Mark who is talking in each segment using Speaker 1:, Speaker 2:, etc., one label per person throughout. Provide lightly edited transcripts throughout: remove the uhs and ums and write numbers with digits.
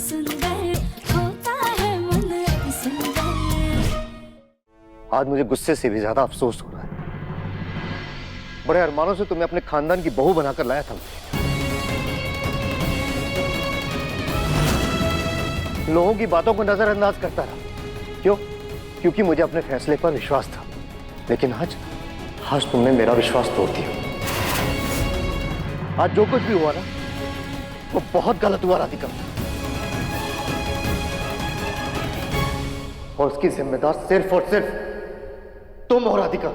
Speaker 1: आज मुझे गुस्से से भी ज्यादा अफसोस हो रहा है। बड़े अरमानों से तुम्हें अपने खानदान की बहू बनाकर लाया था। लोगों की बातों को नजरअंदाज करता रहा। क्यों? क्योंकि मुझे अपने फैसले पर विश्वास था। लेकिन आज तुमने मेरा विश्वास तोड़ दिया। आज जो कुछ भी हुआ ना, वो बहुत गलत हुआ राधिका, और उसकी जिम्मेदार सिर्फ और सिर्फ तुम हो राधिका।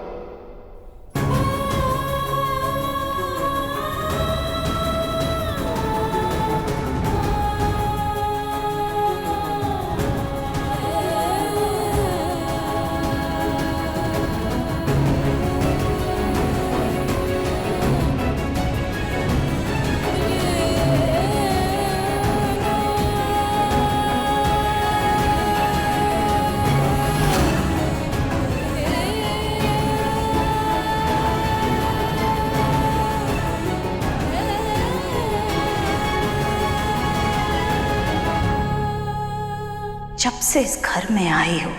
Speaker 2: जब से इस घर में आई हो,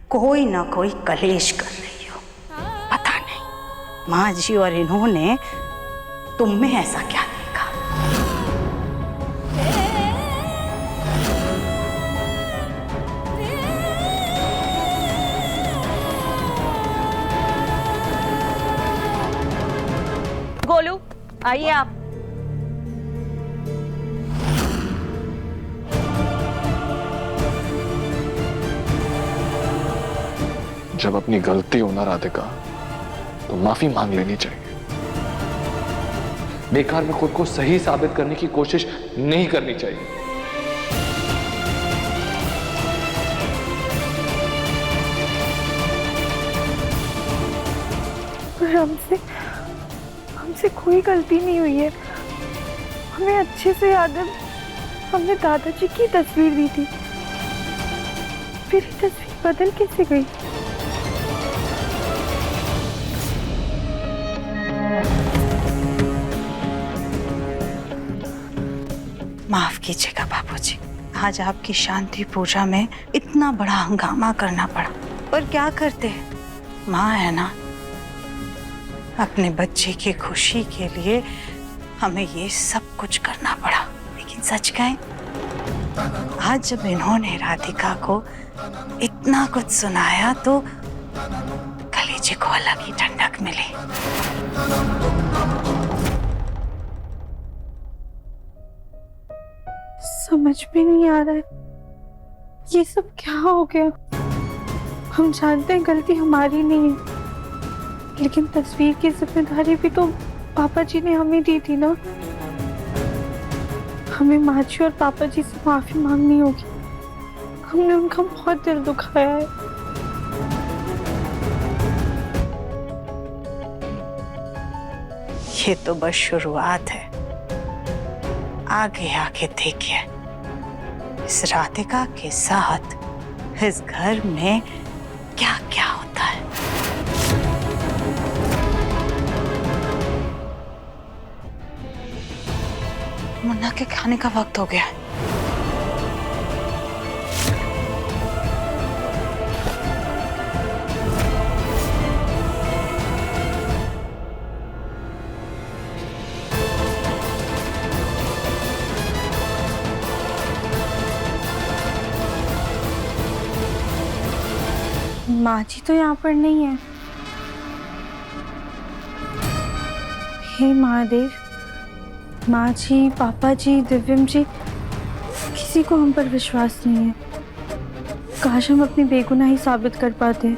Speaker 2: कोई ना कोई कलेश कर रही हो। पता नहीं माँ जी और इन्होंने तुम में ऐसा क्या देखा।
Speaker 3: गोलू, आइए आप।
Speaker 4: जब अपनी गलती हो ना राधिका, तो माफी मांग लेनी चाहिए। बेकार में खुद को सही साबित करने की कोशिश नहीं करनी चाहिए।
Speaker 5: पर हमसे कोई गलती नहीं हुई है। हमें अच्छे से याद है, हमने दादाजी की तस्वीर दी थी। फिर ये तस्वीर बदल कैसे गई?
Speaker 2: माफ कीजिएगा बाबूजी, आज आपकी शांति पूजा में इतना बड़ा हंगामा करना पड़ा। पर क्या करते, माँ है ना। अपने बच्चे की खुशी के लिए हमें ये सब कुछ करना पड़ा। लेकिन सच कहें, आज जब इन्होंने राधिका को इतना कुछ सुनाया तो कलेजे को अलग ही ठंडक मिली।
Speaker 5: समझ में नहीं आ रहा है, ये सब क्या हो गया। हम जानते हैं गलती हमारी नहीं है, लेकिन तस्वीर की जिम्मेदारी भी तो पापा जी ने हमें दी थी ना। हमें माँ जी और पापा जी से माफी मांगनी होगी। हमने उनका बहुत दिल दुखाया है।
Speaker 2: ये तो बस शुरुआत है, आगे आगे देखिए इस राधिका के साथ इस घर में क्या क्या होता है। मुन्ना के खाने का वक्त हो गया है।
Speaker 5: माँ जी तो यहाँ पर नहीं है। हे महादेव, माँ जी, पापा जी, दिव्यम जी, किसी को हम पर विश्वास नहीं है। काश हम अपनी बेगुनाही साबित कर पाते।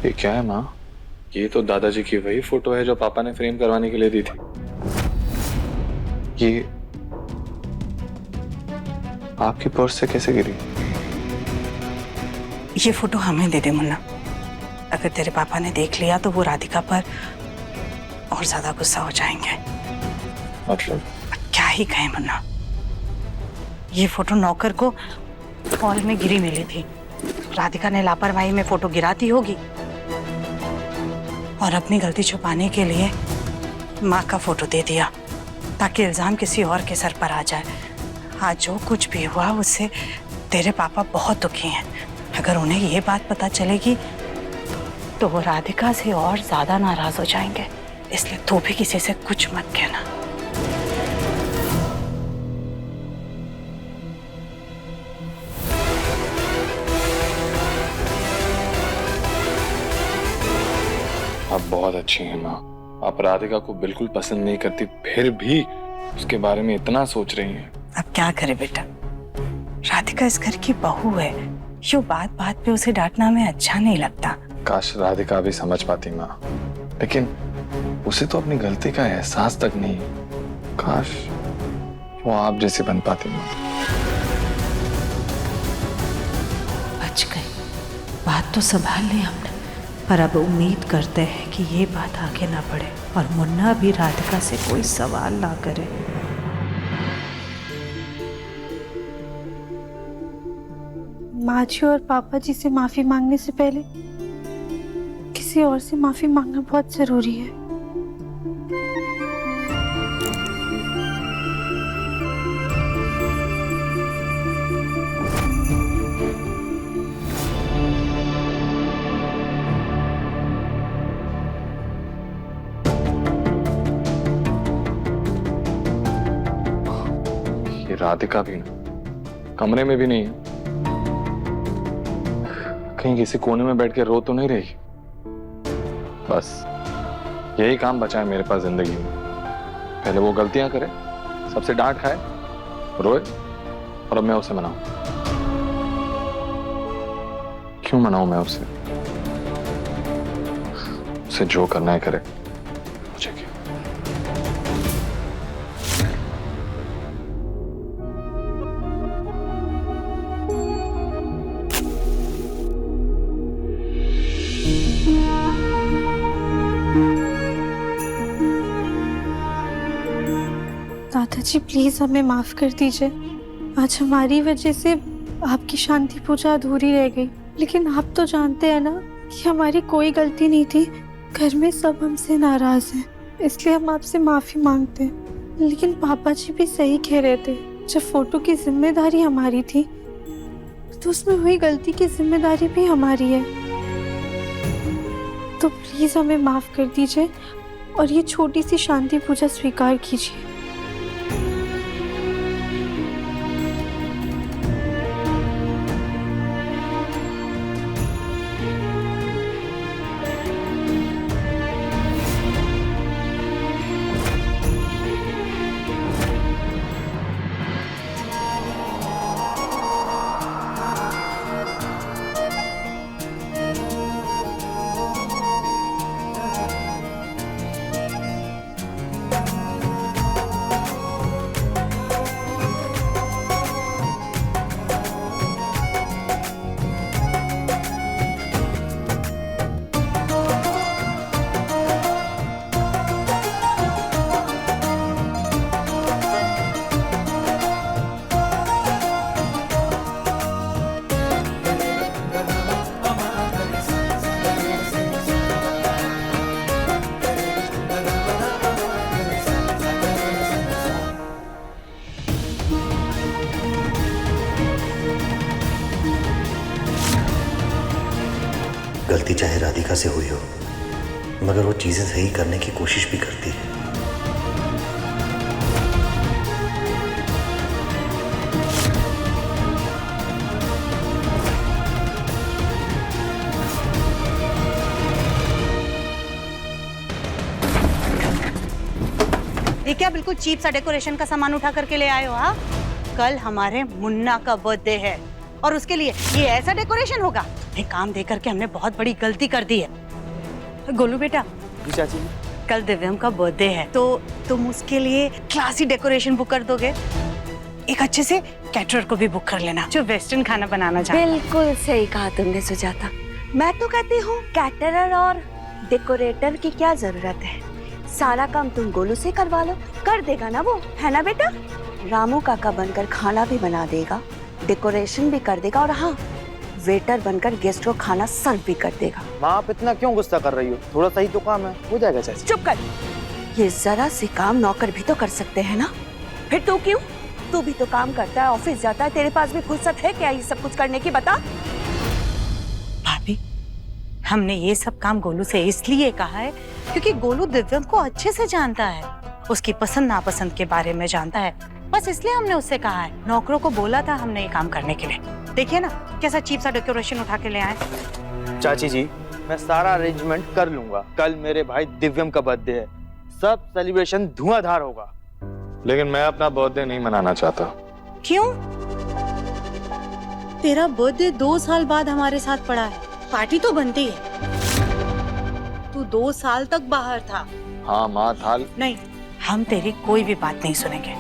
Speaker 4: ये क्या है माँ? ये तो दादाजी की वही फोटो है जो पापा ने फ्रेम करवाने के लिए दी थी। ये आपकी पर्स से कैसे गिरी?
Speaker 2: ये फोटो हमें दे दे मुन्ना। अगर तेरे पापा ने देख लिया तो वो राधिका पर और ज्यादा गुस्सा हो जाएंगे।
Speaker 4: मतलब?
Speaker 2: क्या ही कहें मुन्ना, ये फोटो नौकर को हॉल में गिरी मिली थी। राधिका ने लापरवाही में फोटो गिराती होगी और अपनी गलती छुपाने के लिए माँ का फोटो दे दिया ताकि इल्जाम किसी और के सर पर आ जाए। आज जो कुछ भी हुआ उससे तेरे पापा बहुत दुखी हैं। अगर उन्हें ये बात पता चलेगी तो वो राधिका से और ज्यादा नाराज हो जाएंगे। इसलिए तू भी किसी से कुछ मत कहना।
Speaker 4: आप बहुत अच्छी हैं माँ। आप राधिका को बिल्कुल पसंद नहीं करती, फिर भी उसके बारे में इतना सोच रही हैं।
Speaker 2: अब क्या करे बेटा, राधिका इस घर की बहू है। यूं बात बात पे उसे डांटना हमें अच्छा नहीं लगता।
Speaker 4: काश राधिका भी समझ पाती माँ, लेकिन उसे तो अपनी गलती का एहसास तक नहीं। काश वो आप जैसी बन पाती माँ।
Speaker 6: बच गई, बात तो संभाल ली हमने, पर अब उम्मीद करते हैं कि ये बात आगे ना बढ़े और मुन्ना भी राधिका से कोई सवाल ना करे।
Speaker 5: माँ जी और पापा जी से माफी मांगने से पहले किसी और से माफी मांगना बहुत जरूरी है।
Speaker 4: ये राधिका भी ना कमरे में भी नहीं है। कहीं किसी कोने में बैठ के रो तो नहीं रही? बस यही काम बचा है मेरे पास जिंदगी में। पहले वो गलतियां करे, सबसे डांट खाए, रोए, और अब मैं उसे मनाऊं। क्यों मनाऊं मैं उसे? उसे जो करना है करे, मुझे क्या।
Speaker 5: दादाजी प्लीज हमें माफ कर दीजिए। आज हमारी वजह से आपकी शांति पूजा अधूरी रह गई, लेकिन आप तो जानते हैं ना कि हमारी कोई गलती नहीं थी। घर में सब हमसे नाराज हैं, इसलिए हम आपसे माफी मांगते हैं। लेकिन पापा जी भी सही कह रहे थे, जब फोटो की जिम्मेदारी हमारी थी तो उसमें हुई गलती की जिम्मेदारी भी हमारी है। तो प्लीज हमें माफ कर दीजिए और ये छोटी सी शांति पूजा स्वीकार कीजिए।
Speaker 7: गलती चाहे राधिका से हुई हो, मगर वो चीजें सही करने की कोशिश भी करती है।
Speaker 2: ये क्या बिल्कुल चीप सा डेकोरेशन का सामान उठा करके ले आए हो? हाँ, कल हमारे मुन्ना का बर्थडे है और उसके लिए ये ऐसा डेकोरेशन होगा? तुम्हें काम देकर के हमने बहुत बड़ी गलती कर दी है। गोलू बेटा,
Speaker 8: जी चाची।
Speaker 2: कल दिव्यम का बर्थडे है, तो तुम उसके लिए क्लासी डेकोरेशन बुक कर दोगे। एक अच्छे से कैटरर को भी बुक कर लेना जो वेस्टर्न खाना बनाना चाहता है।
Speaker 3: बिल्कुल सही कहा तुमने सुजाता। मैं तो कहती हूँ कैटरर और डेकोरेटर की क्या जरूरत है, सारा काम तुम गोलू से करवा लो, कर देगा ना वो, है ना बेटा? रामू काका बनकर खाना भी बना देगा, डेकोरेशन भी कर देगा और हाँ, वेटर बनकर गेस्ट को खाना सर्व भी कर देगा।
Speaker 8: माँ आप इतना क्यों गुस्सा कर रही हो, थोड़ा सा ही तो काम है, हो जाएगा चाची।
Speaker 3: चुप कर, ये जरा सी काम नौकर भी तो कर सकते हैं ना। फिर तू क्यों? तू भी तो काम करता है, ऑफिस जाता है, तेरे पास भी फुर्सत है क्या ये सब कुछ करने की, बता?
Speaker 2: भाभी, हमने ये सब काम गोलू से इसलिए कहा है क्योंकि गोलू दिव्यम को अच्छे से जानता है, उसकी पसंद नापसंद के बारे में जानता है, बस इसलिए हमने उससे कहा है। नौकरों को बोला था हमने ये काम करने के लिए। देखिए ना कैसा चीप सा डेकोरेशन उठा के ले आए।
Speaker 8: चाची जी, मैं सारा अरेंजमेंट कर लूंगा। कल मेरे भाई दिव्यम का बर्थडे है, सब सेलिब्रेशन धुआंधार होगा।
Speaker 4: लेकिन मैं अपना बर्थडे नहीं मनाना चाहता।
Speaker 2: क्यों? तेरा बर्थडे 2 साल बाद हमारे साथ पड़ा है, पार्टी तो बनती है। तू 2 साल तक बाहर था।
Speaker 4: हाँ माँ था।
Speaker 2: नहीं, हम तेरी कोई भी बात नहीं सुनेंगे।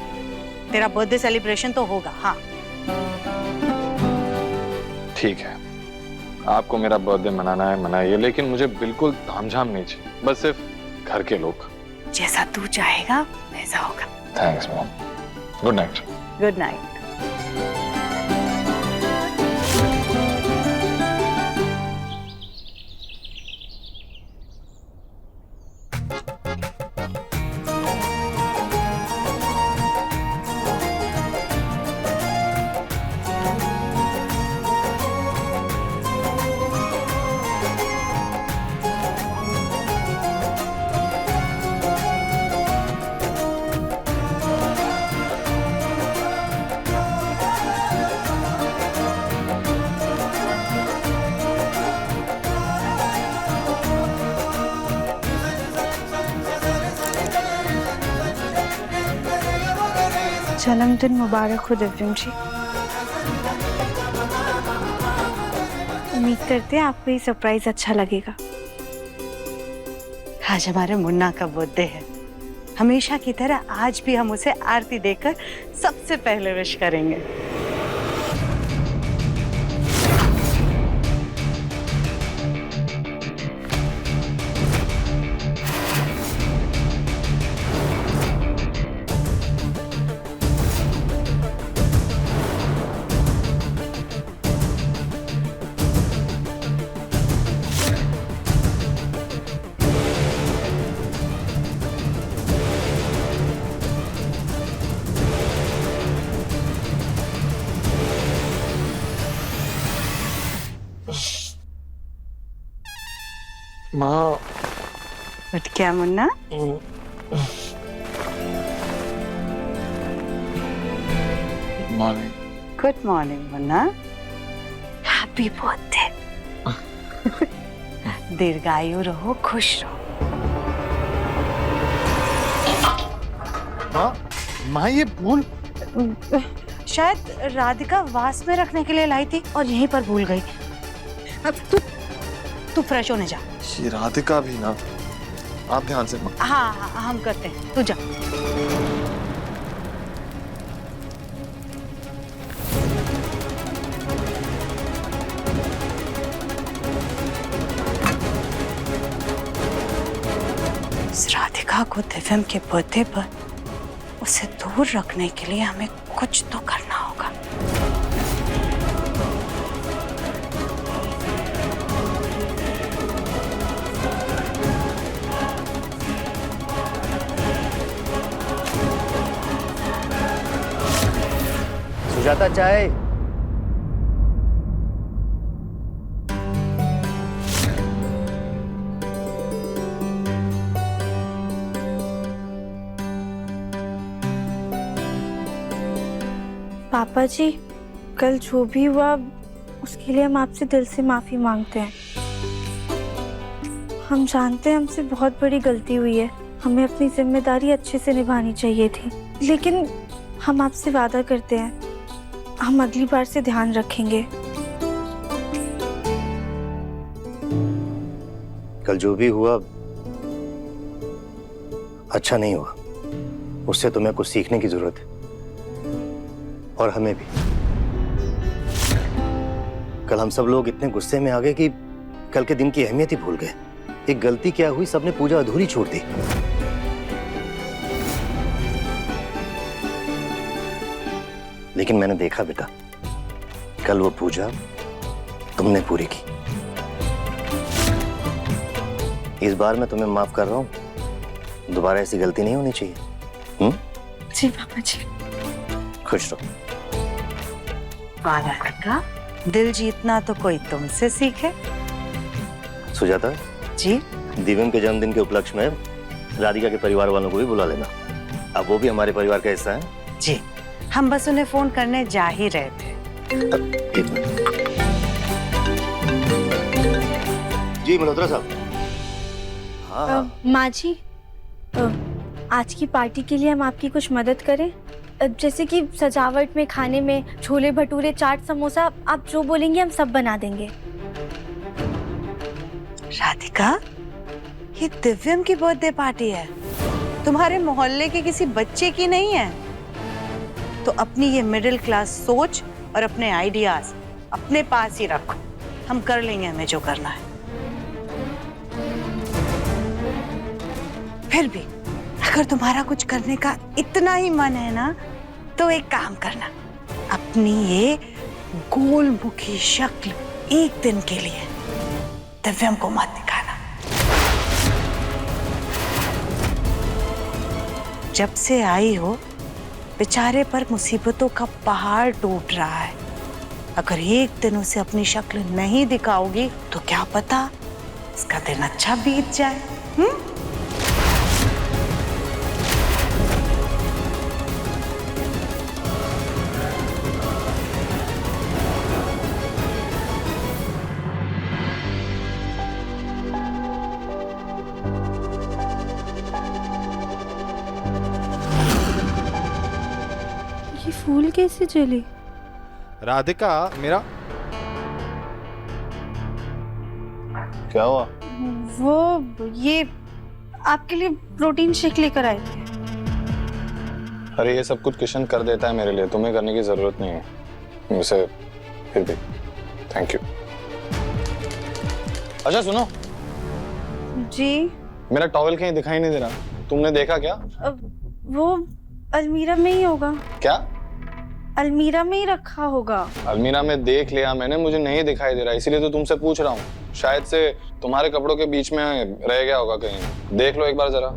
Speaker 2: तेरा बर्थडे सेलिब्रेशन तो होगा। हाँ
Speaker 4: ठीक है, आपको मेरा बर्थडे मनाना है मनाइए, लेकिन मुझे बिल्कुल तामझाम नहीं चाहिए, बस सिर्फ घर के लोग।
Speaker 2: जैसा तू चाहेगा वैसा होगा।
Speaker 4: Thanks mom, good night.
Speaker 2: Good night.
Speaker 5: जन्मदिन मुबारक हो दिव्यम जी। उम्मीद करते हैं आपको ये सरप्राइज अच्छा लगेगा।
Speaker 2: आज हमारे मुन्ना का बर्थडे है, हमेशा की तरह आज भी हम उसे आरती देकर सबसे पहले विश करेंगे।
Speaker 4: माँ
Speaker 2: बट क्या Munna?
Speaker 4: Morning.
Speaker 2: Good morning Munna. Happy birthday. दीर्घायु रहो, खुश रहो।
Speaker 4: माँ ये भूल।
Speaker 2: शायद राधिका वास में रखने के लिए लाई थी और यहीं पर भूल गई। अब तू फ्रेश होने जा।
Speaker 4: ये राधिका भी ना, आप ध्यान से माँ।
Speaker 2: हाँ हाँ हम करते हैं, तू जा। इस राधिका को दिव्यम के बर्थडे पर उसे दूर रखने के लिए हमें कुछ तो करना होगा।
Speaker 1: सुजाता चाय।
Speaker 5: पापा जी, कल जो भी हुआ उसके लिए हम आपसे दिल से माफी मांगते हैं। हम जानते हैं हमसे बहुत बड़ी गलती हुई है, हमें अपनी जिम्मेदारी अच्छे से निभानी चाहिए थी, लेकिन हम आपसे वादा करते हैं हम अगली बार से ध्यान रखेंगे।
Speaker 7: कल जो भी हुआ अच्छा नहीं हुआ। उससे तुम्हें कुछ सीखने की जरूरत है, और हमें भी। कल हम सब लोग इतने गुस्से में आ गए कि कल के दिन की अहमियत ही भूल गए। एक गलती क्या हुई, सबने पूजा अधूरी छोड़ दी। लेकिन मैंने देखा बेटा, कल वो पूजा तुमने पूरी की। इस बार मैं तुम्हें माफ कर रहा हूं, दोबारा ऐसी गलती नहीं होनी चाहिए।
Speaker 5: जी पापा जी।
Speaker 7: खुश रहो।
Speaker 2: राधिका, दिल जीतना तो कोई तुमसे सीखे।
Speaker 7: सुजाता
Speaker 2: जी।
Speaker 7: दिव्यम के जन्मदिन के उपलक्ष्य में राधिका के परिवार वालों को भी बुला लेना। अब वो भी हमारे परिवार का हिस्सा है।
Speaker 2: जी, हम बस उन्हें फोन करने जा ही रहे थे।
Speaker 7: एक मिनट। जी मल्होत्रा साहब। हाँ
Speaker 5: माँ जी, आज की पार्टी के लिए हम आपकी कुछ मदद करें? जैसे कि सजावट में, खाने में, छोले भटूरे, चाट, समोसा, आप जो बोलेंगे हम सब बना देंगे।
Speaker 2: राधिका, ये दिव्यम की बर्थडे पार्टी है, तुम्हारे मोहल्ले के किसी बच्चे की नहीं है। तो अपनी ये मिडिल क्लास सोच और अपने आइडियाज अपने पास ही रखो, हम कर लेंगे हमें जो करना है। फिर भी अगर तुम्हारा कुछ करने का इतना ही मन है ना, तो एक काम करना, अपनी ये गोलमुखी शक्ल एक दिन के लिए दिव्यम को मत दिखाना। जब से आई हो, बेचारे पर मुसीबतों का पहाड़ टूट रहा है। अगर एक दिन उसे अपनी शक्ल नहीं दिखाओगी तो क्या पता इसका दिन अच्छा बीत जाए।
Speaker 5: ये फूल कैसे जली?
Speaker 9: राधिका, मेरा
Speaker 4: क्या हुआ?
Speaker 5: वो ये आपके लिए प्रोटीन शेक लेकर आए थे।
Speaker 4: अरे ये सब कुछ किशन कर देता है मेरे लिए, तुम्हें करने की जरूरत नहीं है। वैसे फिर भी थैंक यू। अच्छा सुनो
Speaker 5: जी।
Speaker 4: मेरा टॉवेल कहीं दिखाई नहीं दे रहा, तुमने देखा क्या?
Speaker 5: वो अलमीरा में ही होगा।
Speaker 4: क्या?
Speaker 5: अलमीरा में ही रखा होगा।
Speaker 4: अलमीरा में देख लिया मैंने, मुझे नहीं दिखाई दे रहा, इसीलिए तो तुमसे पूछ रहा हूँ। शायद से तुम्हारे कपड़ों के बीच में रह गया होगा कहीं, देख लो एक बार जरा।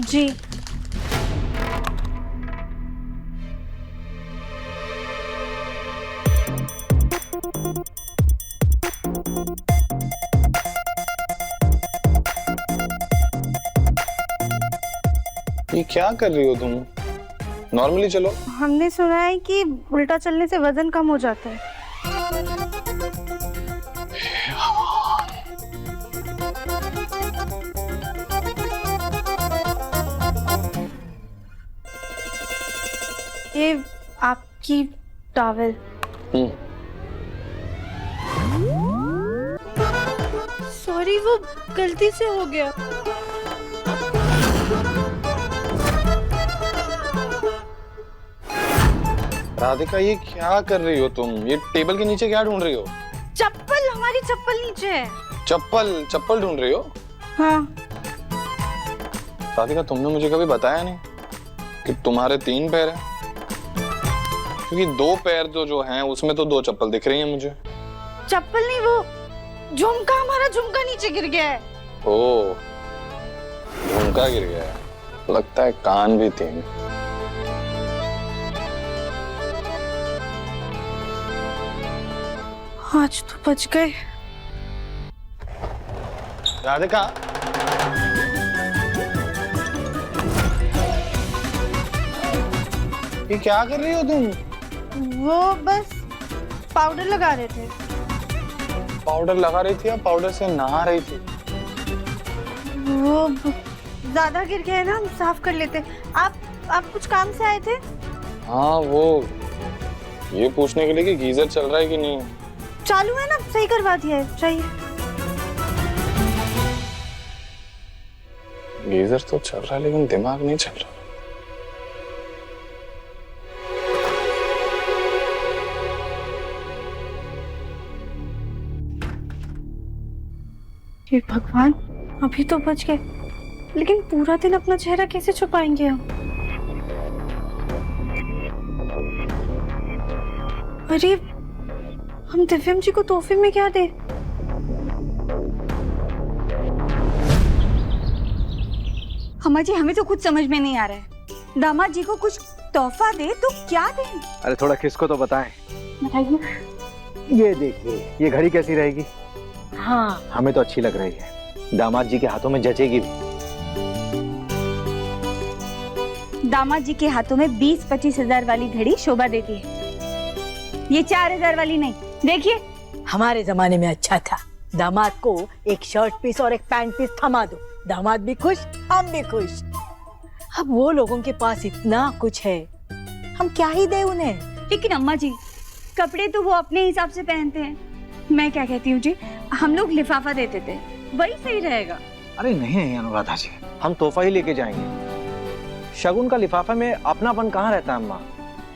Speaker 5: जी।
Speaker 4: ये क्या कर रही हो तुम? नॉर्मली चलो।
Speaker 5: हमने सुना है कि उल्टा चलने से वजन कम हो जाता है। ये आपकी टॉवेल। सॉरी, वो गलती से हो गया।
Speaker 4: राधिका ये क्या कर रही हो तुम? ये टेबल के नीचे क्या ढूंढ रही हो?
Speaker 5: चप्पल, हमारी चप्पल नीचे है।
Speaker 4: चप्पल ढूंढ रही हो?
Speaker 5: हाँ।
Speaker 4: राधिका तुमने मुझे कभी बताया नहीं कि तुम्हारे 3 पैर हैं, क्योंकि 2 पैर जो हैं उसमें तो 2 चप्पल दिख रही हैं मुझे।
Speaker 5: चप्पल नहीं, वो झुमका, हमारा झुमका नीचे गिर गया है।
Speaker 4: ओ, झुमका गिर गया है, लगता है कान भी 3।
Speaker 5: आज तो बच गए।
Speaker 4: राधिका, ये क्या कर रही हो तुम?
Speaker 5: वो बस पाउडर लगा रहे थे।
Speaker 4: पाउडर लगा रही थी या पाउडर से नहा रही थी?
Speaker 5: वो ज्यादा गिर गया है ना, हम साफ कर लेते। आप कुछ काम से आए थे?
Speaker 4: हाँ, वो ये पूछने के लिए कि गीजर चल रहा है कि नहीं।
Speaker 5: चालू है ना, सही करवा दिया है। चाहिए?
Speaker 4: गीजर तो चल रहा है लेकिन दिमाग नहीं चल रहा।
Speaker 5: हे भगवान, अभी तो बच गए, लेकिन पूरा दिन अपना चेहरा कैसे छुपाएंगे हम? अरे, हम दिव्यम जी को तोहफे में क्या दे?
Speaker 3: अम्मा जी, हमें तो कुछ समझ में नहीं आ रहा है। दामाद जी को कुछ तोहफा दे तो क्या दें?
Speaker 1: अरे थोड़ा किसको तो बताएं।
Speaker 3: बताइए।
Speaker 1: ये देखिए, ये घड़ी कैसी रहेगी?
Speaker 3: हाँ,
Speaker 1: हमें तो अच्छी लग रही है, दामाद जी के हाथों में जचेगी भी।
Speaker 3: दामाद जी के हाथों में 20-25 हजार वाली घड़ी शोभा देती है, ये 4,000 वाली नहीं। देखिए,
Speaker 10: हमारे जमाने में अच्छा था, दामाद को एक शर्ट पीस और एक पैंट पीस थमा दो, दामाद भी खुश, हम भी खुश। अब वो लोगों के पास इतना कुछ है, हम क्या ही दे उन्हें।
Speaker 3: लेकिन अम्मा जी, कपड़े तो वो अपने हिसाब से पहनते हैं। मैं क्या कहती हूँ जी, हम लोग लिफाफा देते थे, वही सही रहेगा।
Speaker 8: अरे नहीं अनुराधा जी, हम तोहफा ही लेके जाएंगे। शगुन का लिफाफा में अपनापन कहाँ रहता है अम्मा।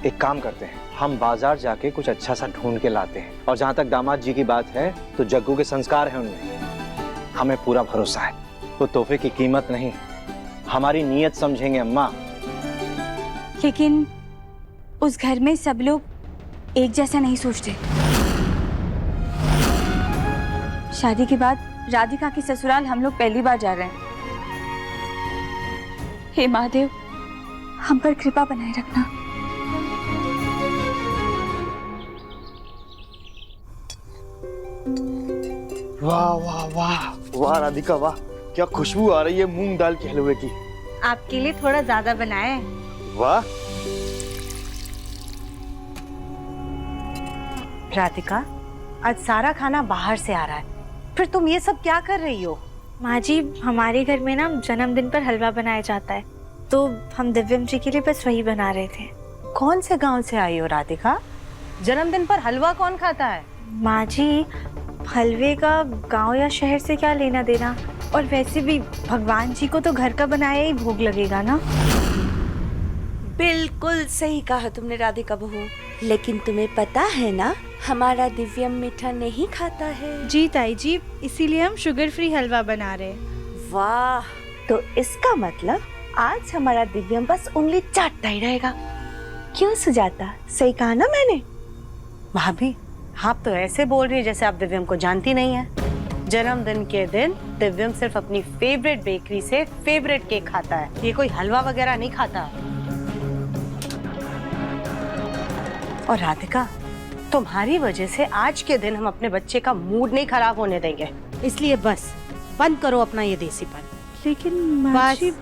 Speaker 8: एक काम करते हैं, हम बाजार जाके कुछ अच्छा सा ढूंढ के लाते हैं। और जहाँ तक दामाद जी की बात है, तो जग्गू के संस्कार हैं उनमें, हमें पूरा भरोसा है। वो तोहफे की कीमत नहीं, हमारी नीयत समझेंगे अम्मा।
Speaker 3: लेकिन उस घर में सब लोग एक जैसा नहीं सोचते। शादी के बाद राधिका के ससुराल हम लोग पहली बार जा रहे हैं। हे महादेव, हम पर कृपा बनाए रखना।
Speaker 8: वाह वाह वाह वाह राधिका वाह, क्या खुशबू आ रही है मूंग दाल के हलवे की।
Speaker 5: आपके लिए थोड़ा ज्यादा बनाए।
Speaker 8: वाह।
Speaker 6: राधिका, आज सारा खाना बाहर से आ रहा है, फिर तुम ये सब क्या कर रही हो?
Speaker 5: माँ जी, हमारे घर में ना जन्मदिन पर हलवा बनाया जाता है, तो हम दिव्यम जी के लिए बस वही बना रहे थे।
Speaker 6: कौन से गांव से आई हो राधिका? जन्मदिन पर हलवा कौन खाता है?
Speaker 5: माँ जी, हलवे का गांव या शहर से क्या लेना देना, और वैसे भी भगवान जी को तो घर का बनाया ही भोग लगेगा ना।
Speaker 3: बिल्कुल सही कहा तुमने राधिका बहू, लेकिन तुम्हें पता है ना, हमारा दिव्यम मीठा नहीं खाता है।
Speaker 5: जी ताई जी, इसीलिए हम शुगर फ्री हलवा बना रहे हैं।
Speaker 3: वाह, तो इसका मतलब आज हमारा दिव्यम बस उंगली चाटता ही रहेगा। क्यों सुजाता, सही कहा ना मैंने?
Speaker 6: भाभी, आप तो ऐसे बोल रही है जैसे आप दिव्यम को जानती नहीं है। जन्मदिन के दिन दिव्यम सिर्फ अपनी फेवरेट बेकरी से फेवरेट केक खाता है, ये कोई हलवा वगैरह नहीं खाता। और राधिका, तुम्हारी वजह से आज के दिन हम अपने बच्चे का मूड नहीं खराब होने देंगे, इसलिए बस बंद करो अपना ये देसीपन।
Speaker 5: लेकिन माँ जी,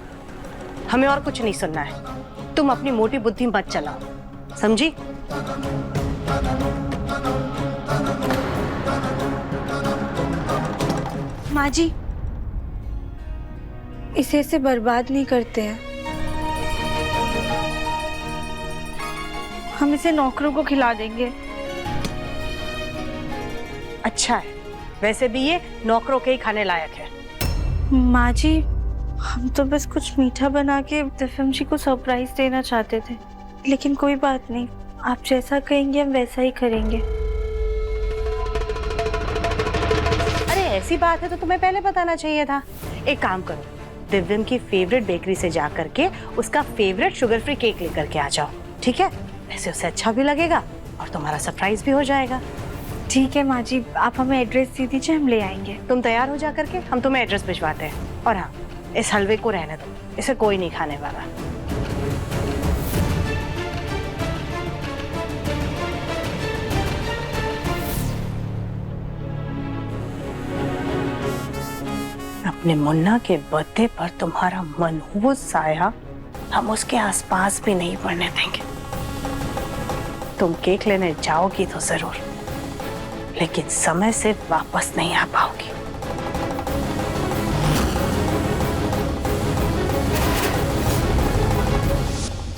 Speaker 6: हमें और कुछ नहीं सुनना है, तुम अपनी मोटी बुद्धि मत चलाओ, समझी?
Speaker 5: माँ जी, इसे ऐसे बर्बाद नहीं करते हैं, हम इसे नौकरों को खिला देंगे।
Speaker 6: अच्छा है, वैसे भी ये नौकरों के ही खाने लायक है।
Speaker 5: माँ जी, हम तो बस कुछ मीठा बना के दिव्यम जी को सरप्राइज देना चाहते थे, लेकिन कोई बात नहीं, आप जैसा कहेंगे हम वैसा ही करेंगे।
Speaker 6: अरे ऐसी बात है तो तुम्हें पहले बताना चाहिए था। एक काम करो, दिव्यम की फेवरेट बेकरी से जा करके उसका फेवरेट शुगर फ्री केक लेकर के आ जाओ, ठीक है? ऐसे उसे अच्छा भी लगेगा और तुम्हारा सरप्राइज भी हो जाएगा।
Speaker 5: ठीक है माँ जी, आप हमें एड्रेस दे दीजिए, हम ले आएंगे।
Speaker 6: तुम तैयार हो जा करके, हम तुम्हें एड्रेस भिजवाते हैं। और हाँ, इस हलवे को रहने दो, इसे कोई नहीं खाने वाला। अपने मुन्ना के बर्थडे पर तुम्हारा मनहूस साया हम उसके आसपास भी नहीं पड़ने देंगे। तुम केक लेने जाओगी तो जरूर, लेकिन समय से वापस नहीं आ पाओगी।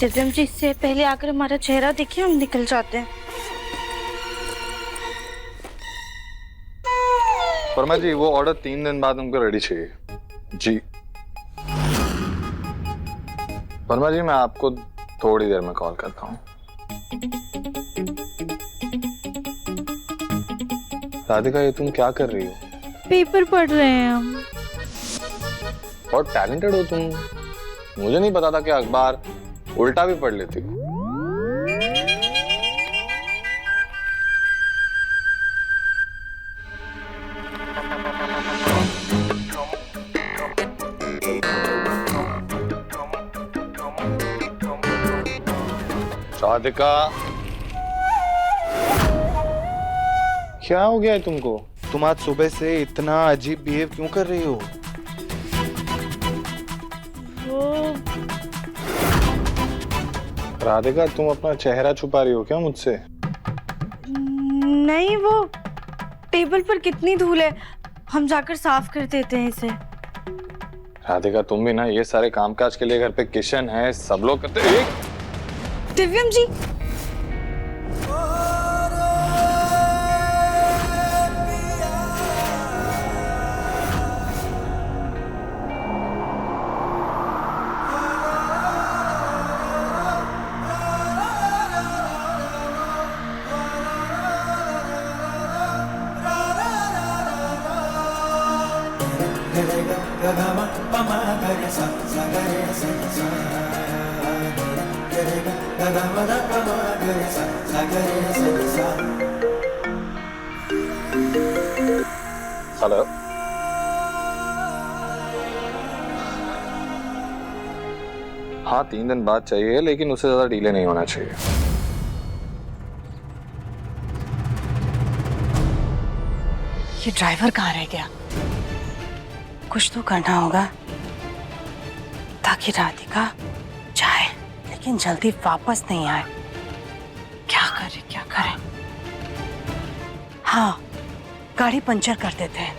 Speaker 5: दिव्यम जी, इससे पहले आकर हमारा चेहरा देखिए, हम निकल जाते हैं।
Speaker 4: वर्मा जी, वो ऑर्डर 3 दिन बाद हमको रेडी चाहिए। जी। वर्मा जी, मैं आपको थोड़ी देर में कॉल करता हूँ। राधिका, ये तुम क्या कर रही हो?
Speaker 5: पेपर पढ़ रहे हैं हम।
Speaker 4: बहुत टैलेंटेड हो तुम। मुझे नहीं पता था कि अखबार उल्टा भी पढ़ लेती हो। राधिका, क्या हो गया है तुमको?
Speaker 9: तुम आज सुबह से इतना अजीब बिहेव क्यों कर रही हो?
Speaker 4: राधिका, तुम अपना चेहरा छुपा रही हो क्या मुझसे?
Speaker 5: नहीं, वो टेबल पर कितनी धूल है, हम जाकर साफ कर देते हैं इसे।
Speaker 4: राधिका, तुम भी ना, ये सारे कामकाज के लिए घर पे किशन है, सब लोग करते हैं।
Speaker 5: दिव्यम जी,
Speaker 4: हेलो, हाँ 3 दिन बाद चाहिए, लेकिन उससे ज्यादा डिले नहीं होना चाहिए।
Speaker 2: ये ड्राइवर कहाँ रह गया? कुछ तो करना होगा ताकि राधिका जाए लेकिन जल्दी वापस नहीं आए। क्या करे क्या करे? हाँ, गाड़ी पंचर कर देते हैं।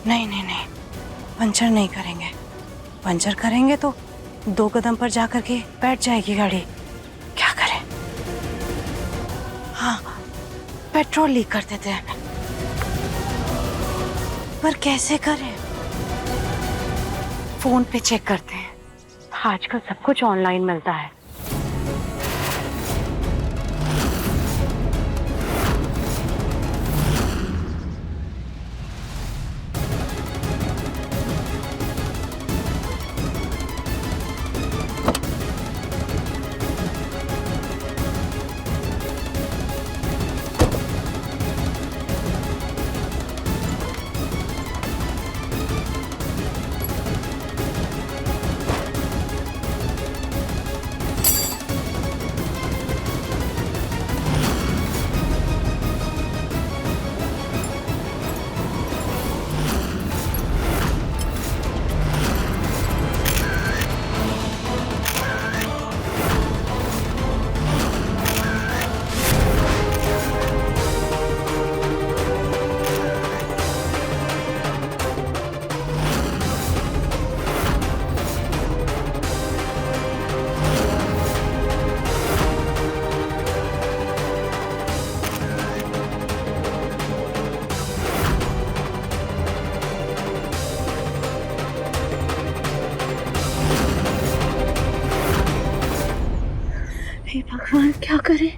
Speaker 2: नहीं नहीं नहीं, पंचर नहीं करेंगे। पंचर करेंगे तो 2 कदम पर जाकर के बैठ जाएगी गाड़ी। क्या करें? हाँ, पेट्रोल लीक कर देते हैं। पर कैसे करें? फोन पे चेक करते हैं। आजकल सब कुछ ऑनलाइन मिलता है। हे भगवान, क्या करें?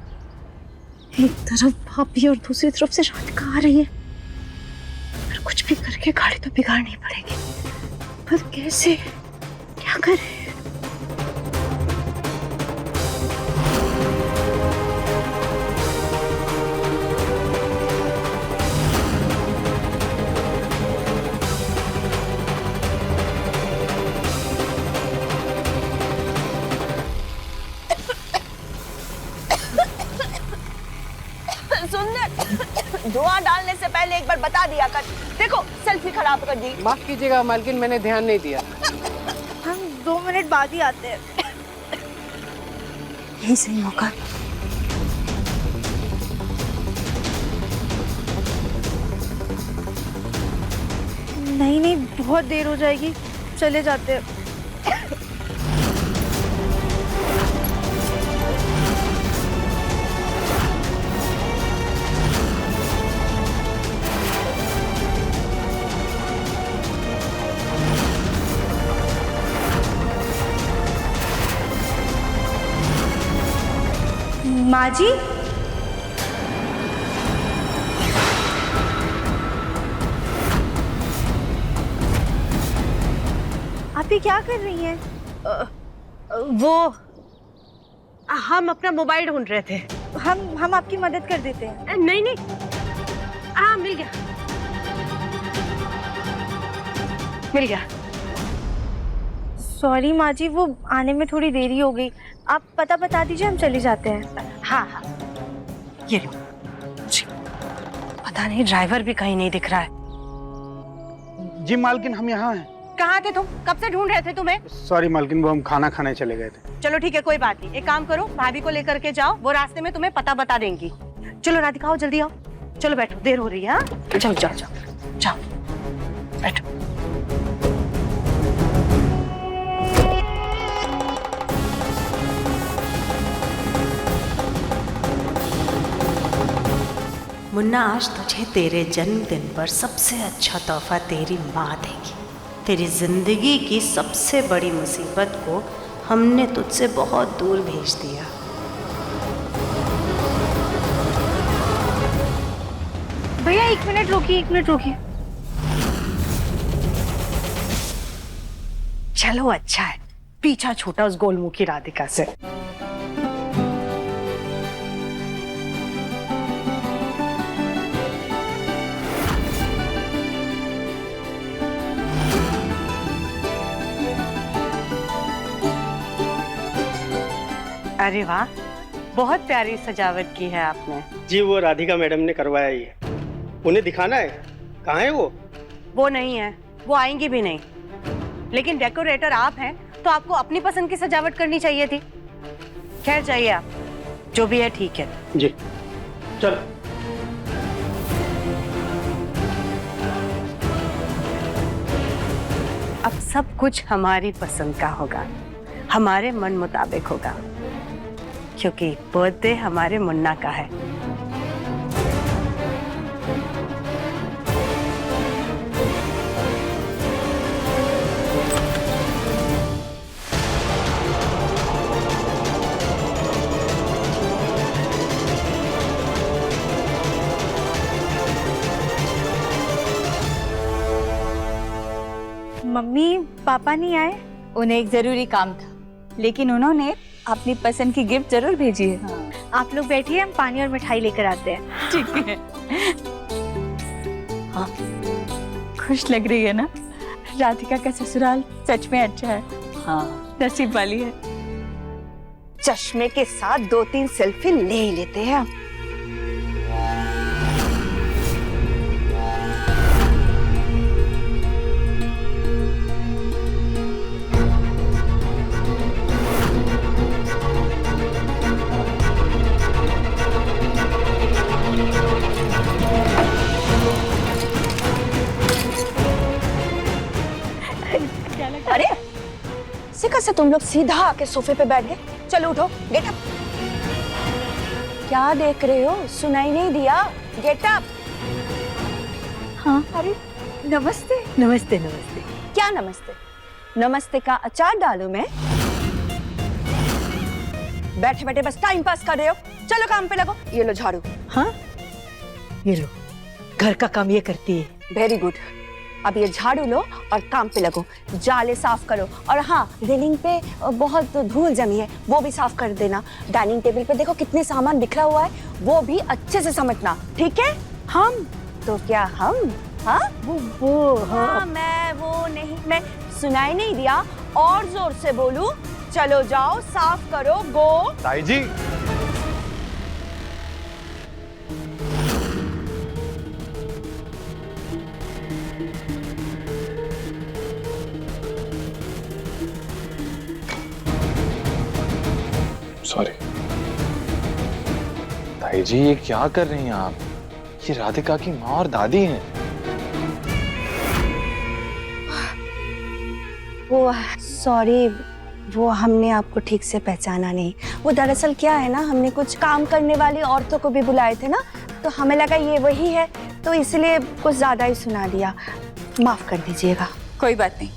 Speaker 2: एक तरफ भाभी और दूसरी तरफ से राधिका आ रही है। पर कुछ भी करके गाड़ी तो बिगाड़नी पड़ेगी। पर कैसे? क्या करें?
Speaker 3: सुंदर, दुआ डालने से पहले एक बार बता दिया कर। देखो, सेल्फी खराब कर दी।
Speaker 11: माफ कीजिएगा मालकिन, मैंने ध्यान नहीं दिया।
Speaker 5: हम 2 मिनट बाद ही आते हैं।
Speaker 2: यही सही मौका।
Speaker 5: नहीं नहीं, बहुत देर हो जाएगी, चले जाते हैं।
Speaker 2: माँ जी, आप ये क्या कर रही हैं?
Speaker 6: वो हम अपना मोबाइल ढूंढ रहे थे।
Speaker 2: हम आपकी मदद कर देते हैं।
Speaker 6: नहीं नहीं, हाँ मिल गया, मिल गया।
Speaker 2: सॉरी माँ जी, वो आने में थोड़ी देरी हो गई। आप पता बता दीजिए, हम चले जाते हैं।
Speaker 6: हाँ हाँ, ये लो जी। पता नहीं ड्राइवर भी कहीं नहीं दिख रहा है।
Speaker 9: जी मालकिन, हम यहाँ हैं।
Speaker 6: कहाँ थे तुम? कब से ढूंढ रहे थे तुम्हें।
Speaker 9: सॉरी मालकिन, वो हम खाना खाने चले गए थे।
Speaker 6: चलो ठीक है, कोई बात नहीं। एक काम करो, भाभी को लेकर के जाओ, वो रास्ते में तुम्हें पता बता देंगी। चलो राधिका, आओ जल्दी आओ। चलो बैठो, देर हो रही है। हाँ जाओ जाओ जाओ जाओ, बैठो।
Speaker 12: मुन्ना, आज तुझे तेरे जन्मदिन पर सबसे अच्छा तोहफा तेरी माँ देगी। तेरी जिंदगी की सबसे बड़ी मुसीबत को हमने तुझसे बहुत दूर भेज दिया।
Speaker 2: भैया एक मिनट रोकिए।
Speaker 6: चलो अच्छा है, पीछा छूटा उस गोलमुखी राधिका से। अरे वाह, बहुत प्यारी सजावट की है आपने।
Speaker 13: जी वो राधिका मैडम ने करवाया ही है। उन्हें दिखाना है। कहाँ है वो?
Speaker 6: वो नहीं है, वो आएंगी भी नहीं। लेकिन डेकोरेटर आप हैं तो आपको अपनी पसंद की सजावट करनी चाहिए थी। खैर जाइए आप, जो भी है ठीक है।
Speaker 13: जी चलो।
Speaker 6: अब सब कुछ हमारी पसंद का होगा, हमारे मन मुताबिक होगा, क्योंकि बर्थडे हमारे मुन्ना का है।
Speaker 2: मम्मी पापा नहीं आए?
Speaker 5: उन्हें एक जरूरी काम था, लेकिन उन्होंने अपनी पसंद की गिफ्ट जरूर भेजी है।
Speaker 2: हाँ। आप लोग बैठिए, हम पानी और मिठाई लेकर आते हैं।
Speaker 5: ठीक है। हाँ, खुश लग रही है ना? राधिका का ससुराल सच में अच्छा है। हाँ, नसीब वाली है।
Speaker 3: चश्मे के साथ 2-3 सेल्फी ले ही लेते हैं हम। अरे सिका से तुम लोग सीधा आके सोफे पे बैठ गए। चलो उठो, गेट अप। क्या देख रहे हो? सुनाई नहीं दिया? Get up.
Speaker 5: हाँ,
Speaker 3: अरे नमस्ते।
Speaker 5: नमस्ते नमस्ते।
Speaker 3: क्या नमस्ते? नमस्ते का अचार डालूं मैं? बैठे बैठे बस टाइम पास कर रहे हो। चलो काम पे लगो। ये लो झाड़ू।
Speaker 10: हाँ, ये लो, घर का काम ये करती है।
Speaker 3: Very good. अब ये झाड़ू लो और काम पे लगो। जाले साफ करो, और हाँ, रेलिंग पे बहुत धूल जमी है, वो भी साफ कर देना। डाइनिंग टेबल पे देखो कितने सामान बिखरा हुआ है, वो भी अच्छे से समेटना, ठीक है? हम तो क्या हम? हाँ हाँ, मैं वो नहीं, मैं सुनाई नहीं दिया? और जोर से बोलूं? चलो जाओ साफ करो, गो।
Speaker 4: ताई जी, सॉरी। ताई जी, ये क्या कर रही हैं आप? ये राधिका की माँ और दादी हैं।
Speaker 3: वो सॉरी, वो हमने आपको ठीक से पहचाना नहीं। वो दरअसल क्या है ना, हमने कुछ काम करने वाली औरतों को भी बुलाए थे ना, तो हमें लगा ये वही है, तो इसलिए कुछ ज्यादा ही सुना दिया। माफ कर दीजिएगा।
Speaker 5: कोई बात नहीं,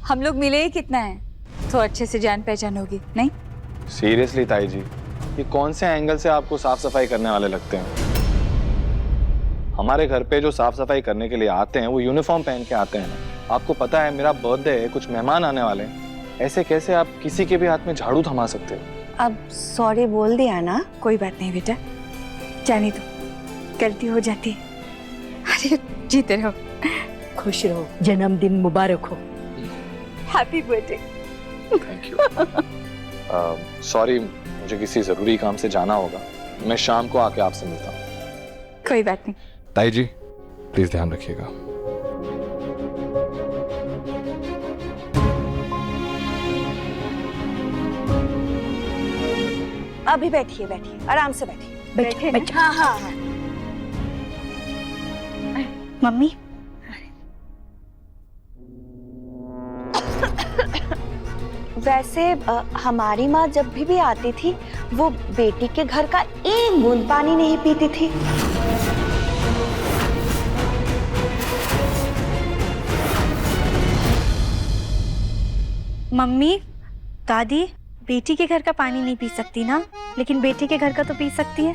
Speaker 5: हम लोग मिले ही कितना है, तो अच्छे से जान पहचान होगी नहीं?
Speaker 4: सीरियसली ताई जी, ये कौन से एंगल से आपको साफ सफाई करने वाले लगते हैं? हमारे घर पे जो साफ सफाई करने के लिए आते हैं वो यूनिफॉर्म पहन के आते हैं ना। आपको पता है मेरा बर्थडे है, कुछ मेहमान आने वाले हैं, ऐसे कैसे आप किसी के भी हाथ में झाड़ू थमा सकते हो?
Speaker 3: अब सॉरी बोल दिया ना, कोई बात नहीं बेटा, जाने दो, गलती हो जाती है। अरे जीते रहो,
Speaker 10: खुश रहो, जन्मदिन मुबारक हो।
Speaker 3: Happy birthday.
Speaker 4: Thank you. Sorry, मुझे किसी जरूरी काम से जाना होगा, मैं शाम को आके आपसे मिलता हूँ।
Speaker 3: कोई बात नहीं।
Speaker 4: ताई जी प्लीज ध्यान रखिएगा।
Speaker 3: अभी बैठिए बैठिए, आराम से बैठिए।
Speaker 10: बैठिए।
Speaker 3: हाँ हाँ हाँ।
Speaker 2: मम्मी,
Speaker 3: वैसे हमारी माँ जब भी आती थी वो बेटी के घर का एक बूंद पानी नहीं पीती थी।
Speaker 5: मम्मी, दादी बेटी के घर का पानी नहीं पी सकती ना, लेकिन बेटे के घर का तो पी सकती है।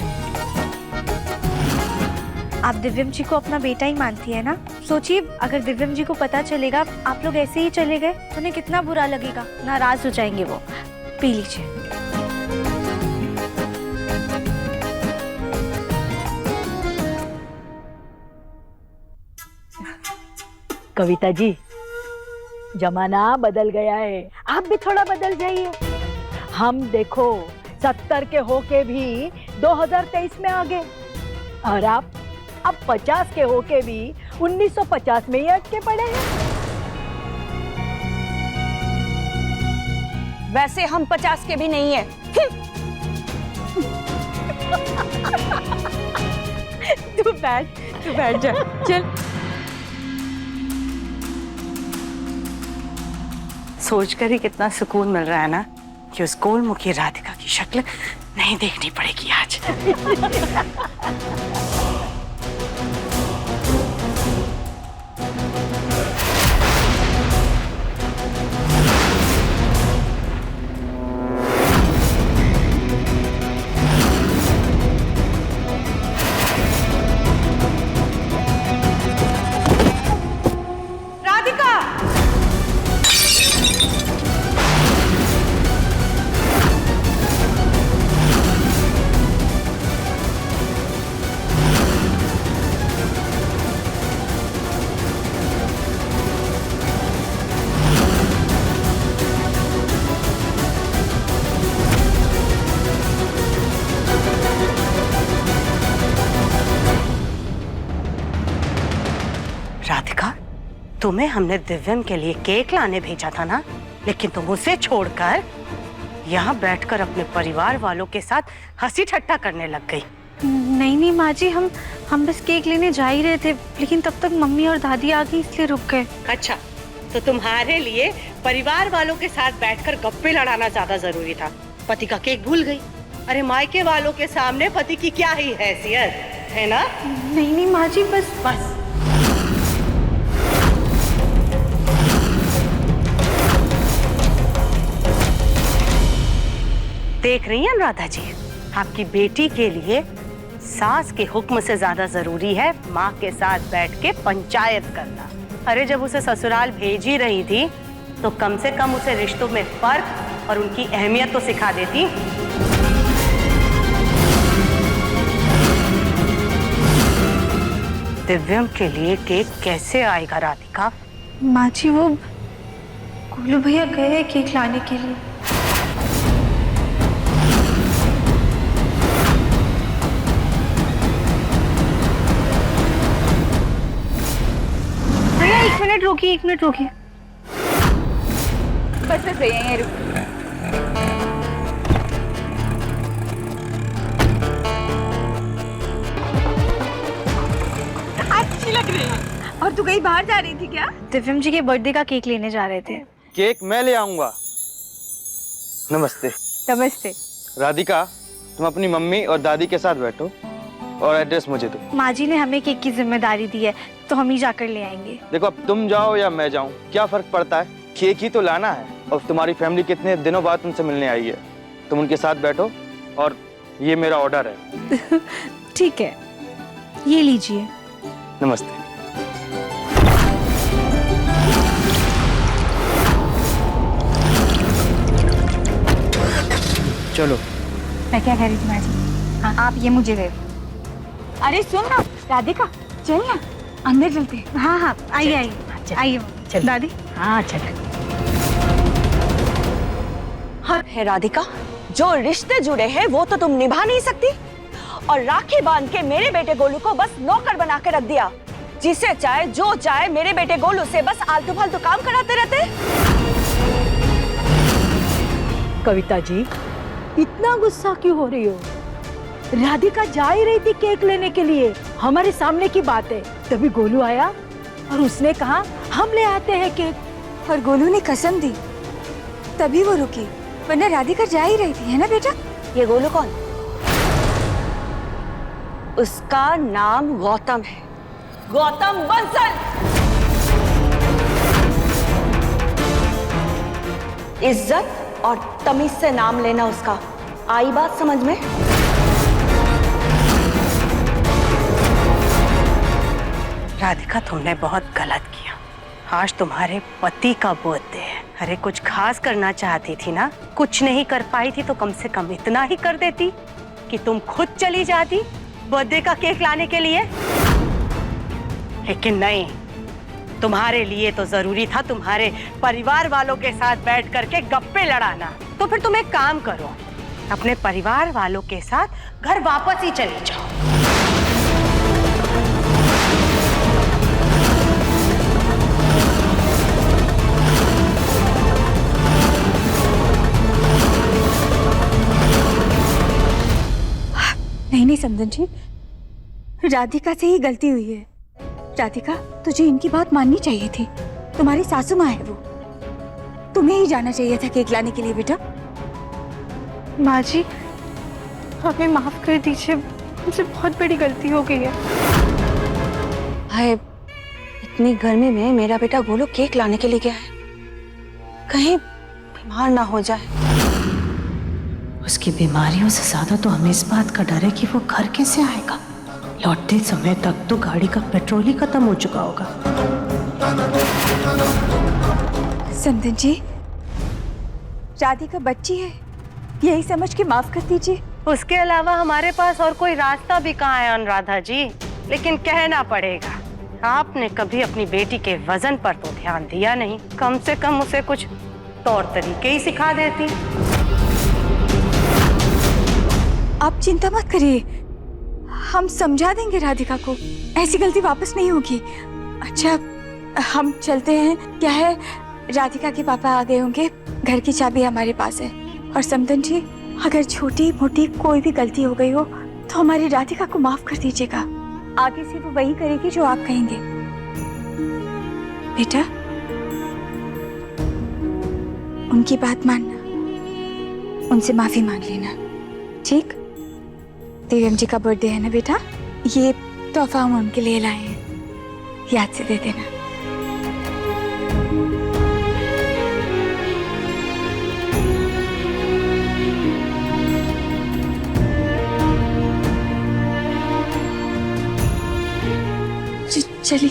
Speaker 5: आप दिव्यम जी को अपना बेटा ही मानती है ना? सोचिए, अगर दिव्यम जी को पता चलेगा आप लोग ऐसे ही चले गए तो उन्हें कितना बुरा लगेगा, नाराज हो जाएंगे वो। पी लीजिए।
Speaker 10: कविता जी, जमाना बदल गया है, आप भी थोड़ा बदल जाइए। हम देखो 70 के होके भी 2023 में आ गए, और आप अब 50 के होके भी 1950 में ही अटके पड़े हैं।
Speaker 3: वैसे हम 50 के भी नहीं है।
Speaker 5: तू बैठ जा, चल।
Speaker 6: सोचकर ही कितना सुकून मिल रहा है ना कि उस गोलमुखी राधिका की शक्ल नहीं देखनी पड़ेगी आज। राधिका, तुम्हें हमने दिव्यम के लिए केक लाने भेजा था ना, लेकिन तुम उसे छोड़कर यहाँ बैठकर अपने परिवार वालों के साथ हंसी ठट्टा करने लग गई।
Speaker 5: नहीं माँ जी, हम बस केक लेने जा ही रहे थे, लेकिन तब तक मम्मी और दादी आ गई इसलिए रुक गए।
Speaker 6: अच्छा, तो तुम्हारे लिए परिवार वालों के साथ बैठकर गप्पे लड़ाना ज्यादा जरूरी था, पति का केक भूल गई। अरे मायके वालों के सामने पति की क्या ही हैसियत है ना?
Speaker 5: नहीं माँ जी, बस।
Speaker 6: देख रही हैं राधा जी, आपकी बेटी के लिए सास के हुक्म से ज्यादा जरूरी है माँ के साथ बैठ के पंचायत करना। अरे जब उसे ससुराल भेज ही रही थी तो कम से कम उसे रिश्तों में फर्क और उनकी अहमियत तो सिखा देती। दिव्यम के लिए केक कैसे आएगा राधिका?
Speaker 5: माँ जी, वो गोलू भैया गए हैं केक लाने के लिए। भैया एक मिनट रोकिए।
Speaker 3: बस यहीं रुक। अच्छी लग रही है। और तू कहीं बाहर जा रही थी क्या?
Speaker 5: दिव्यम जी के बर्थडे का केक लेने जा रहे थे।
Speaker 8: केक मैं ले आऊंगा। नमस्ते।
Speaker 5: नमस्ते।
Speaker 8: राधिका, तुम अपनी मम्मी और दादी के साथ बैठो और एड्रेस मुझे दो।
Speaker 5: माँ जी ने हमें केक की जिम्मेदारी दी है, तो हम ही जाकर ले आएंगे।
Speaker 8: देखो, अब तुम जाओ या मैं जाऊं, क्या फर्क पड़ता है? केक ही तो लाना है। और तुम्हारी फैमिली कितने दिनों बाद तुमसे मिलने आई है, तुम उनके साथ बैठो और
Speaker 14: ये मेरा ऑर्डर है।
Speaker 5: ठीक है, ये लीजिए।
Speaker 14: नमस्ते।
Speaker 1: चलो।
Speaker 5: मैं क्या कह रही थी माँ जी, हाँ, आप ये मुझे दे दो। अरे सुन ना राधिका, चल ना अंदर चलते हैं। हाँ हाँ आइए आइए आइए दादी।
Speaker 10: हाँ चल।
Speaker 3: हद है राधिका, जो रिश्ते जुड़े हैं वो तो तुम निभा नहीं सकती, और राखी बांध के मेरे बेटे गोलू को बस नौकर बना के रख दिया। जिसे चाहे जो चाहे मेरे बेटे गोलू से बस आलतू फालतू काम कराते रहते।
Speaker 10: कविता जी, इतना गुस्सा क्यों हो रही हो? राधिका जा ही रही थी केक लेने के लिए, हमारे सामने की बात है। तभी गोलू आया और उसने कहा हम ले आते हैं केक।
Speaker 5: और गोलू ने कसम दी, तभी वो रुकी, वरना राधिका जा ही रही थी, है ना बेटा?
Speaker 3: ये गोलू कौन? उसका नाम गौतम है, गौतम बंसल। इज्जत और तमीज से नाम लेना उसका। आई बात समझ में?
Speaker 6: राधिका, तुमने बहुत गलत किया। आज तुम्हारे पति का बर्थडे है। अरे कुछ खास करना चाहती थी ना, कुछ नहीं कर पाई थी तो कम से कम इतना ही कर देती कि तुम खुद चली जाती बर्थडे का केक लाने के लिए। लेकिन नहीं, तुम्हारे लिए तो जरूरी था तुम्हारे परिवार वालों के साथ बैठ करके गप्पे लड़ाना। तो फिर तुम एक काम करो, अपने परिवार वालों के साथ घर वापस ही चली जाओ।
Speaker 5: नहीं समदन जी, राधिका से ही गलती हुई है। राधिका, तुझे इनकी बात माननी चाहिए थी। तुम्हारी सासू माँ है वो, तुम्हें ही जाना चाहिए था केक लाने के लिए। बेटा माँ जी, हमें माफ कर दीजिए, मुझसे बहुत बड़ी गलती हो गई है।
Speaker 3: हाय, इतनी गर्मी में मेरा बेटा गोलू केक लाने के लिए गया है, कहीं बीमार ना हो जाए।
Speaker 12: उसकी बीमारियों से ज्यादा तो हमें इस बात का डर है कि वो घर कैसे आएगा। लौटते समय तक तो गाड़ी का पेट्रोल ही खत्म हो चुका होगा।
Speaker 5: समदन जी, राधिका बच्ची है, यही समझ के माफ कर दीजिए।
Speaker 6: उसके अलावा हमारे पास और कोई रास्ता भी कहाँ है अनुराधा जी। लेकिन कहना पड़ेगा, आपने कभी अपनी बेटी के वजन पर तो ध्यान दिया नहीं। कम से कम उसे कुछ तौर तरीके ही सिखा देती।
Speaker 5: आप चिंता मत करिए, हम समझा देंगे राधिका को, ऐसी गलती वापस नहीं होगी। अच्छा, हम चलते हैं। क्या है, राधिका के पापा आ गए होंगे, घर की चाबी हमारे पास है। और समदन जी, अगर छोटी मोटी कोई भी गलती हो गई हो तो हमारी राधिका को माफ कर दीजिएगा। आगे से वो वही करेगी जो आप कहेंगे। बेटा, उनकी बात मानना, उनसे माफी मांग लेना, ठीक? देवम जी का बर्थडे है ना बेटा, ये तोहफा हम उनके लिए लाए हैं, याद से दे देना। चलिए।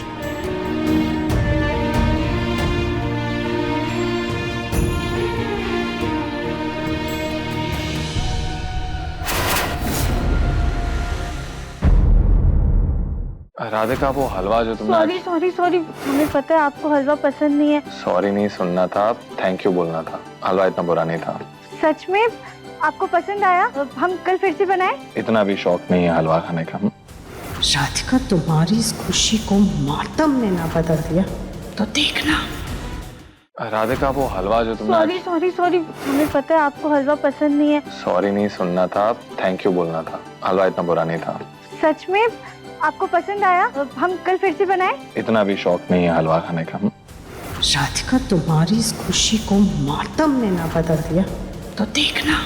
Speaker 4: राधिका, वो हलवा जो तुमने
Speaker 5: सॉरी, हमें पता है आपको हलवा पसंद नहीं है।
Speaker 4: सॉरी नहीं सुनना था, थैंक यू बोलना था। हलवा इतना बुरा नहीं था।
Speaker 5: सच में आपको पसंद आया? हम कल फिर से बनाए।
Speaker 4: इतना भी शौक नहीं है हलवा खाने का।
Speaker 12: राधिका, तुम्हारी इस खुशी को मातम ने ना बदल दिया तो देखना।
Speaker 4: राधिका, वो हलवा जो तुमने
Speaker 12: सॉरी, हमें पता है आपको हलवा पसंद नहीं है।
Speaker 4: इतना भी शौक नहीं है हलवा खाने का।
Speaker 12: इतना भी शौक नहीं है हलवा खाने का। तो देखना।
Speaker 4: राधिका, वो हलवा जो तुमने
Speaker 5: सॉरी, हमें पता है आपको हलवा पसंद नहीं है।
Speaker 4: सॉरी नहीं सुनना था, थैंक यू बोलना था। हलवा इतना बुरा नहीं था।
Speaker 5: सच में आपको पसंद आया? हम कल फिर से बनाए।
Speaker 4: इतना भी शौक नहीं है हलवा खाने का।
Speaker 12: राधिका, तुम्हारी इस खुशी को मातम ने ना बदल दिया तो देखना।